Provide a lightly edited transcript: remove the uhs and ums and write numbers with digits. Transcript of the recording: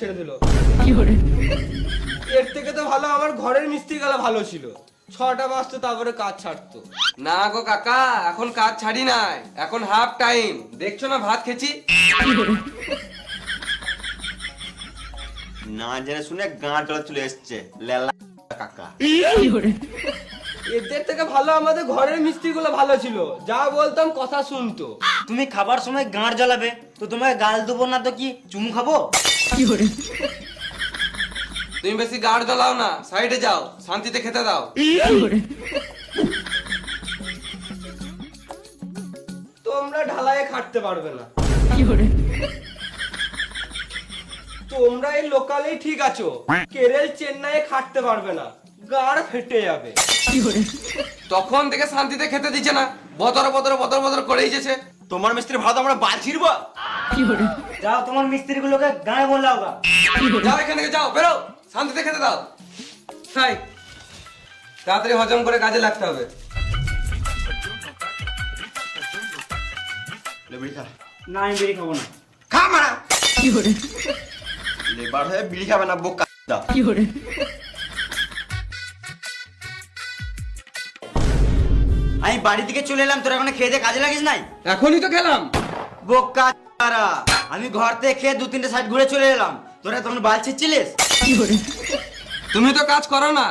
ছেড়ে দিল। এর থেকে তো ভালো আমার ঘরের মিস্ত্রি গেলে ভালো ছিল, 6টা বাজতো তারপরে কাজ ছাড়তো। না গো কাকা, এখন কাজ ছাড়ি নাই, এখন হাফ টাইম। দেখছো না ভাত খেছি। না জেনে শুনে গাঁ চলে চলে এসছে লেলা কাকা। এদের থেকে ভালো আমাদের ঘরের মিস্ত্রি গুলো ভালো ছিল, যা বলতাম কথা শুনতো। তুমি খাবার সময় গাঁড় জ্বালাবে তো তোমায় গাল দেবো না তো কি চুমু খাবো? তুমি বেশি গাড় জ্বালাও না, সাইডে যাও, শান্তিতে খেতে দাও। তোমরা ঢালাইয়ে খাটতে পারবে না, তোমরা এই লোকালেই ঠিক আছো, কেরল চেন্নাইয়ে খাটতে পারবে না, গাড় ফেটে যাবে। তখন থেকে শান্তিতে খেতে দিচ্ছে না, বদর বদর বদর বদর করেই যেছে। তোমার মিস্ত্রি ভালো আমরা বাল ছিড়বো। যাও তোমার মিস্ত্রি গুলোকে গায়ে বললাও গা। যাও এখান থেকে, যাও, বেরো, শান্তিতে খেতে দাও। তাই তাড়াতাড়ি হজম করে কাজে লাগতে হবে। বিড়ি খা। না আমি বেরিয়ে খাবো না। খা মারা। লেবার হয়ে বিড়ি খাবে না বোকা। আমি বাড়ি থেকে চলে এলাম, তোরা এখন খেয়ে দিয়ে কাজে লাগিস নাই? এখনই তো খেলাম। বোকা তারা, আমি ঘর থেকে খেয়ে 2-3টে সাইড ঘুরে চলে এলাম, তোরা তখন বাল ছিচ্ছিলিস। তুমি তো কাজ করো না।